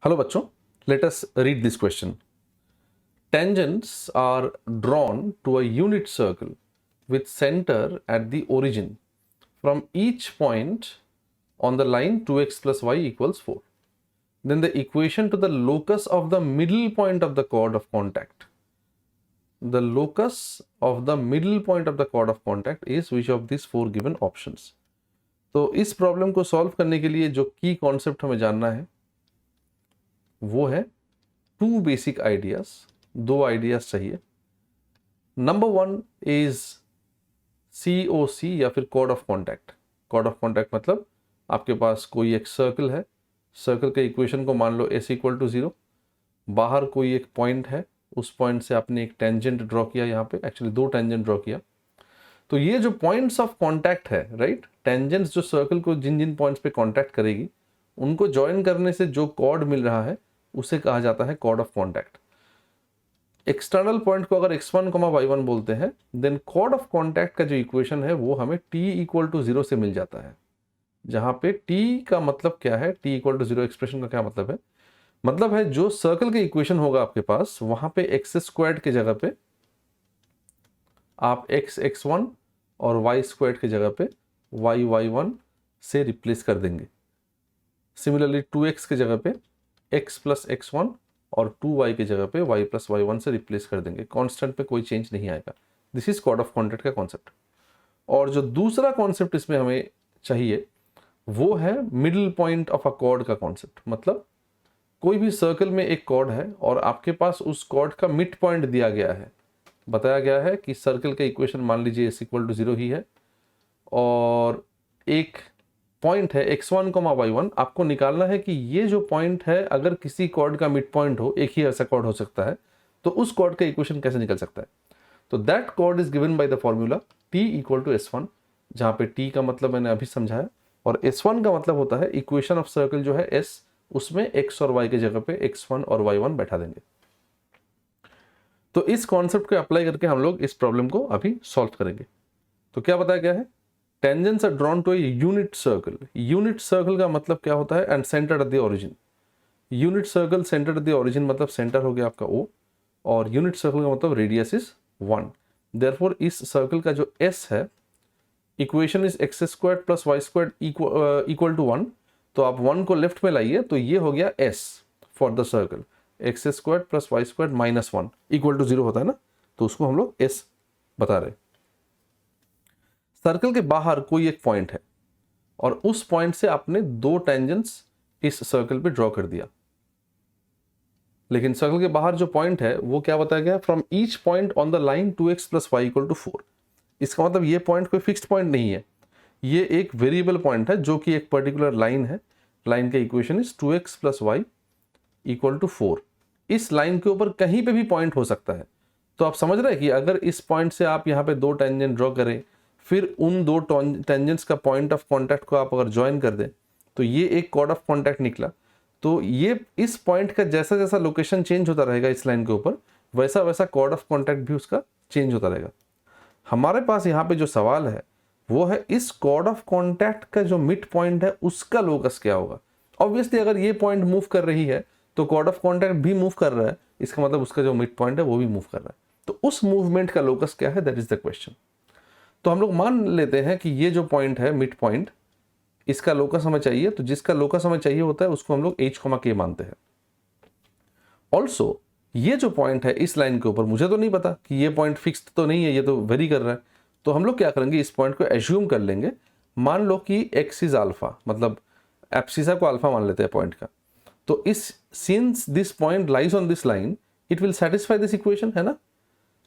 Hello बच्चों, let us read this question. Tangents are drawn to a unit circle with center at the origin from each point on the line 2x plus y equals 4. Then the equation to the locus of the middle point of the chord of contact. The locus of the middle point of the chord of contact is which of these four given options? तो इस problem को solve करने के लिए जो की concept हमें जानना है वो है टू बेसिक आइडियाज. दो आइडियाज चाहिए. नंबर वन इज COC या फिर chord of contact. Chord of contact मतलब आपके पास कोई एक सर्कल है, सर्कल के इक्वेशन को मान लो s इक्वल टू 0, बाहर कोई एक पॉइंट है, उस पॉइंट से आपने एक टेंजेंट ड्रॉ किया, यहाँ पे एक्चुअली दो टेंजेंट ड्रॉ किया. तो ये जो पॉइंट्स ऑफ कॉन्टैक्ट है, राइट, टेंजेंट्स जो सर्कल को जिन जिन पॉइंट्स पे कॉन्टैक्ट करेगी उनको ज्वाइन करने से जो कॉर्ड मिल रहा है उसे कहा जाता है chord of contact. External point को अगर x1, y1 बोलते हैं, देन कॉर्ड ऑफ कॉन्टैक्ट का जो इक्वेशन है वो हमें t इक्वल टू 0 से मिल जाता है. जहां पे t का मतलब क्या है, t इक्वल टू 0 एक्सप्रेशन का क्या मतलब है? मतलब है जो सर्कल के इक्वेशन होगा आपके पास, वहां पे एक्स स्क्वायर्ड के जगह पे आप x(x1) और y स्क्वायर्ड के जगह पे y(y1) से रिप्लेस कर देंगे. सिमिलरली 2x के जगह पे x प्लस x1 और 2y के जगह पे y प्लस y1 से रिप्लेस कर देंगे. कांस्टेंट पे कोई चेंज नहीं आएगा. This is chord of contact का कॉन्सेप्ट. और जो दूसरा कॉन्सेप्ट इसमें हमें चाहिए वो है middle point of a chord का कॉन्सेप्ट. मतलब कोई भी सर्कल में एक कॉर्ड है और आपके पास उस कॉर्ड का मिड पॉइंट दिया गया है. बताया गया है कि सर्कल का इक्वेशन मान लीजिए s इक्वल टू 0 ही है और एक पॉइंट है x1, y1. आपको निकालना है कि ये जो पॉइंट है अगर किसी कॉर्ड का मिड पॉइंट हो, एक ही ऐसा कॉर्ड हो सकता है, तो उस कॉर्ड का इक्वेशन कैसे निकल सकता है. तो that chord is given by the formula t equal to s1, जहां पे t का मतलब मैंने अभी समझाया और s1 का मतलब होता है इक्वेशन ऑफ सर्कल जो है s, उसमें x और y के जगह पे x1 और y1 बैठा देंगे. तो इस कॉन्सेप्ट को अप्लाई करके हम लोग इस प्रॉब्लम को अभी सॉल्व करेंगे. तो क्या बताया गया है? Tangents are drawn to a unit circle. Unit circle का मतलब क्या होता है? And centred at the origin. Unit circle centred at the origin मतलब सेंटर हो गया आपका O, और यूनिट सर्कल का मतलब रेडियस इज 1. देयरफॉर इस सर्कल का जो S है, equation is x squared plus y squared equal to 1. तो आप 1 को लेफ्ट में लाइए तो ये हो गया S for the circle. X squared plus y squared minus 1 equal to 0 होता है ना, तो उसको हम लोग S बता रहे. सर्कल के बाहर कोई एक पॉइंट है और उस पॉइंट से आपने दो टेंजेंट्स इस सर्कल पे ड्रॉ कर दिया. लेकिन सर्कल के बाहर जो पॉइंट है वो क्या बताया गया? From each point on the line 2x plus y equal to 4. इसका मतलब ये पॉइंट कोई फिक्स्ड पॉइंट नहीं है, ये एक वेरिएबल पॉइंट है जो कि एक पर्टिकुलर लाइन है. लाइन का equation is 2x plus y equal to 4. इस लाइन के ऊपर कहीं पे भी पॉइंट हो सकता है. तो आप समझ रहे हैं कि अगर इस पॉइंट से आप यहाँ पे दो टेंजेंट ड्रॉ करें, फिर उन दो टेंजेंट्स का पॉइंट ऑफ कांटेक्ट को आप अगर ज्वाइन कर दें तो ये एक कॉर्ड ऑफ कांटेक्ट निकला. तो ये इस पॉइंट का जैसा जैसा लोकेशन चेंज होता रहेगा इस लाइन के ऊपर, वैसा वैसा कॉर्ड ऑफ कांटेक्ट भी उसका चेंज होता रहेगा. हमारे पास यहाँ पे जो सवाल है वो है इस कॉर्ड ऑफ कांटेक्ट का जो मिड पॉइंट है उसका लोकस क्या होगा. ऑब्वियसली अगर ये पॉइंट मूव कर रही है तो कॉर्ड ऑफ कांटेक्ट भी मूव कर रहा है, इसका मतलब उसका जो मिड पॉइंट है वो भी मूव कर रहा है. तो उस मूवमेंट का लोकस क्या है, दैट इज द क्वेश्चन. तो हम लोग मान लेते हैं कि ये जो पॉइंट है मिड पॉइंट, इसका लोकस हमें चाहिए. तो जिसका लोकस हमें चाहिए होता है उसको हम लोग h, k मानते हैं. ऑल्सो ये जो पॉइंट है इस लाइन के ऊपर, मुझे तो नहीं पता कि ये पॉइंट फिक्स्ड तो नहीं है, ये तो वेरी कर रहा है. तो हम लोग क्या करेंगे, इस पॉइंट को एज्यूम कर लेंगे. मान लो कि x इज अल्फा, मतलब एप्सिसा को अल्फा मान लेते हैं पॉइंट का. तो इस since this point lies on this line, it will satisfy this equation, है ना.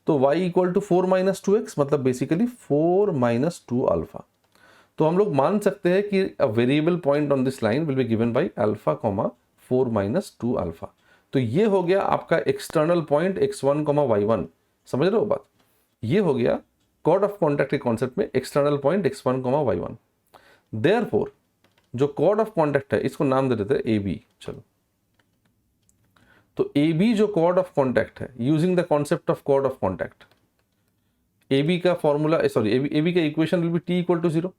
तो y equal to 4 minus 2x मतलब बेसिकली 4 माइनस 2 अल्फा. तो हम लोग मान सकते हैं कि a variable point on this line will be given by alpha comma 4 minus 2 alpha. तो ये हो गया आपका एक्सटर्नल पॉइंट x1, y1. समझ रहे हो बात? ये हो गया कॉर्ड ऑफ कॉन्टैक्ट के कॉन्सेप्ट में external point x1, y1. Therefore जो कॉर्ड ऑफ कॉन्टैक्ट है इसको नाम दे देते हैं AB. चलो, तो AB जो कॉर्ड ऑफ कॉन्टैक्ट है, using the concept of chord of contact, AB का फॉर्मूला AB का equation will be t equal to 0.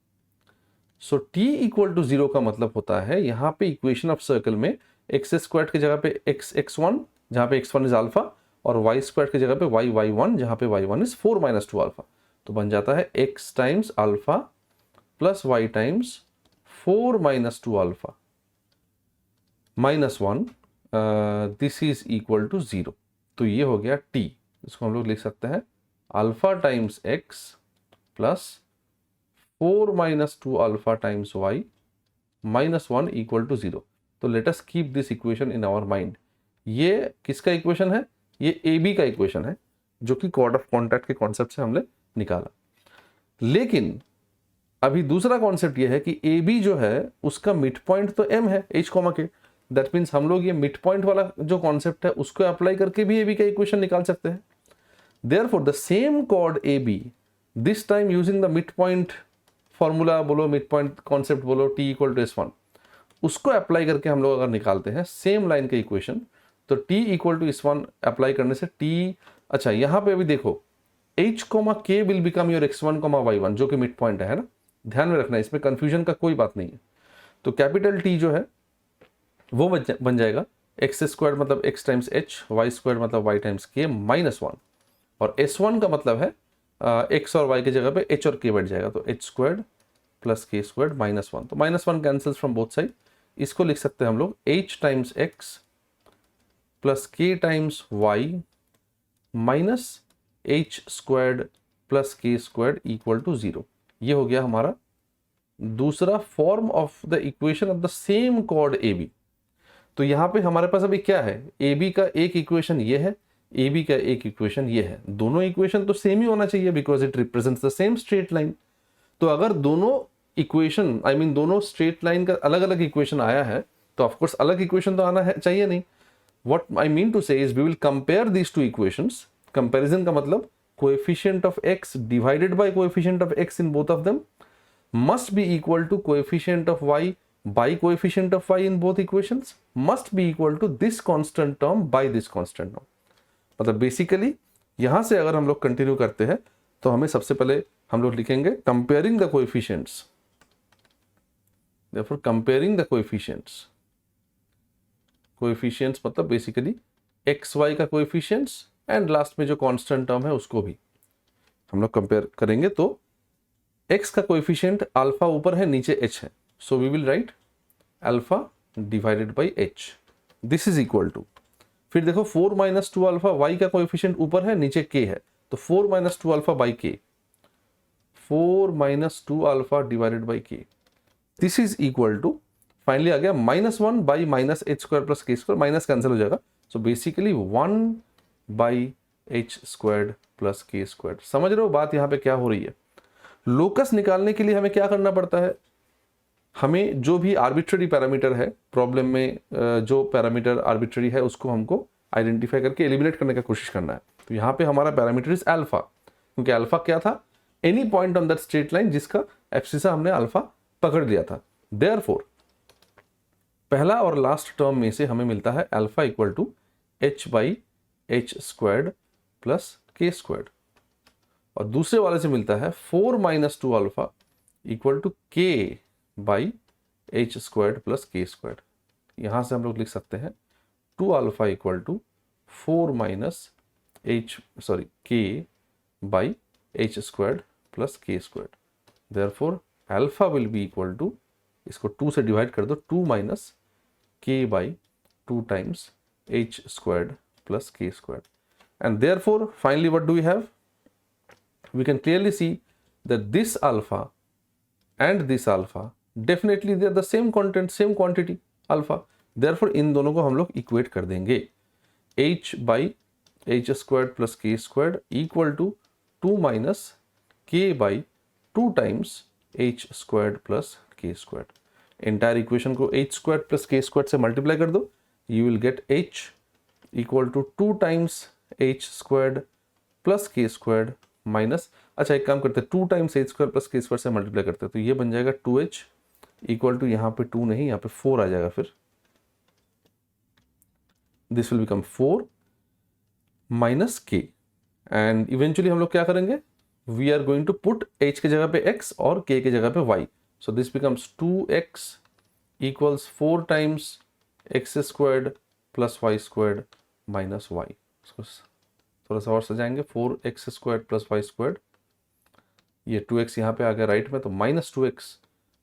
So t equal to 0 का मतलब होता है यहाँ पे इक्वेशन ऑफ सर्कल में एक्स स्क्वायर की जगह पे x1 जहाँ पे x1 इज अल्फा, और वाई स्क्वायर की जगह पे y1 जहाँ पे y1 इज 4 - 2 अल्फा। तो बन जाता है x times alpha plus y times 4 - 2 alpha -1, this is equal to 0। तो ये हो गया t। इसको हम लोग लिख सकते हैं alpha times x plus 4 - 2 alpha times y -1 equal to 0। तो let us keep this equation in our mind. ये किसका इक्वेशन है? ये ए बी का इक्वेशन है, जो कि कोड ऑफ कॉन्टैक्ट के कॉन्सेप्ट से हमने निकाला। लेकिन अभी दूसरा कॉन्सेप्ट ये है कि ए बी जो है उसका मिड पॉइंट तो m है h, के। दैट मीन्स हम लोग ये मिड पॉइंट वाला जो कॉन्सेप्ट है उसको अप्लाई करके भी ए बी का इक्वेशन निकाल सकते हैं। Therefore the same chord A B, this time using the mid point formula बोलो, मिड पॉइंट कॉन्सेप्ट बोलो, t इक्वल टू S1, उसको अप्लाई करके हम लोग अगर निकालते हैं सेम लाइन का इक्वेशन, तो t equal to S1 apply करने से t, अच्छा यहाँ पे अभी देखो h, k will become your x1, y1 जो कि मिड पॉइंट है ना, ध्यान में रखना, इसमें कंफ्यूजन का कोई बात नहीं है। तो कैपिटल T जो है वो बन जाएगा एक्स स्क्वायर मतलब x times h, y square मतलब y टाइम्स k -1, और S1 का मतलब है x और y की जगह पे h और k बैठ जाएगा, तो h square plus k square -1, तो -1 कैंसल्स फ्रॉम बोथ साइड। इसको लिख सकते हैं हम लोग h times x plus k times y minus h square plus k square equal to 0। ये हो गया हमारा दूसरा form of the equation of the same chord A B. तो यहाँ पे हमारे पास अभी क्या है? ए बी का एक इक्वेशन ये है, ए बी का एक इक्वेशन ये है। दोनों इक्वेशन तो सेम ही होना चाहिए because it represents the same straight line. तो अगर दोनों इक्वेशन दोनों स्ट्रेट लाइन का अलग अलग इक्वेशन आया है तो ऑफकोर्स अलग इक्वेशन तो आना है चाहिए नहीं। What I mean to say is we will compare these two equations. Comparison का मतलब coefficient of x divided by coefficient of x in both of them must be equal to coefficient of y by coefficient of y in both equations must be equal to this constant term by this constant term. मतलब basically यहां से अगर हम लोग continue करते हैं तो हमें सबसे पहले हम लोग लिखेंगे comparing the coefficients. Therefore comparing the coefficients मतलब बेसिकली एक्स वाई का कोएफिशिएंट्स एंड लास्ट में जो कांस्टेंट टर्म है उसको भी हम लोग कंपेयर करेंगे। तो एक्स का कोएफिशिएंट अल्फा ऊपर है, नीचे एच है, so we will write alpha divided by h, this is equal to, फिर देखो 4 - 2 अल्फा, वाई का कोएफिशिएंट ऊपर है, नीचे के है, तो 4 - 2 अल्फा बाई के, 4 - 2 alpha divided by k, this is equal to, finally आ गया -1 by minus h square plus k square, minus cancel हो जाएगा, so basically 1 by h square plus k square. समझ रहे हो बात यहाँ पे क्या हो रही है? लोकस निकालने के लिए हमें क्या करना पड़ता है? हमें जो भी आर्बिट्ररी पैरामीटर है प्रॉब्लम में, जो पैरामीटर आर्बिट्ररी है उसको हमको आइडेंटिफाई करके एलिमिनेट करने का कोशिश करना है। तो यहाँ पे हमारा पैरामीटर इज अल्फा, क्योंकि अल्फा क्या था? Any point on that straight line जिसका एब्सिसा हमने अल्फा पकड़ लिया था। देयरफॉर पहला और लास्ट टर्म में से हमें मिलता है alpha equal to h by h squared plus k squared, और दूसरे वाले से मिलता है 4 - 2 alpha equal to k by h squared plus k squared. यहां से हम लोग लिख सकते हैं 2 alpha equal to 4 - k by h squared plus k squared. Therefore alpha will be equal to, इसको 2 से डिवाइड कर दो, 2 minus k by 2 times h squared plus k squared, and therefore finally what do we have? We can clearly see that this alpha and this alpha definitely they are the same content, same quantity alpha, therefore इन दोनों को हम लोग equate कर देंगे, h by h squared plus k squared equal to 2 minus k by 2 times h squared plus k squared. Entire equation को h squared plus k squared से multiply कर दो, you will get h equal to 2 times h squared plus k squared minus, अच्छा एक काम करते हैं 2 times h square plus k square से मल्टीप्लाई करते हैं, तो ये बन जाएगा 2h इक्वल टू, यहाँ पे 2 नहीं यहाँ पे 4 आ जाएगा, फिर this will become 4 minus k, and eventually हम लोग क्या करेंगे? We are going to put h की जगह पे x और k की जगह पे y, so this becomes 2x equals 4 times x squared plus y squared minus y. इसको थोड़ा सा और सजाएंगे, 4x squared plus y squared, ये 2x यहाँ पे आ गया राइट में, तो minus 2x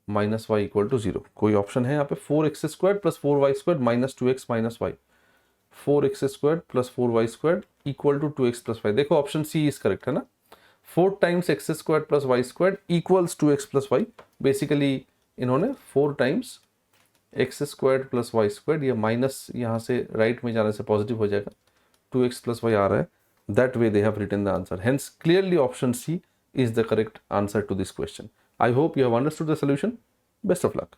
minus y equal to 0। कोई ऑप्शन है यहाँ पे? 4x squared plus 4y squared minus 2x minus y, 4x squared plus 4y squared equal to 2x plus y. देखो ऑप्शन सी इज करेक्ट है ना, 4 times x squared plus y squared equals 2x plus y. Basically इन्होंने 4 times x squared plus y squared, ये minus यहाँ से right में जाने से पॉजिटिव हो जाएगा, 2x प्लस वाई आ रहा है, that way they have written the answer. Hence clearly option C is the correct answer to this question. I hope you have understood the solution. Best of luck.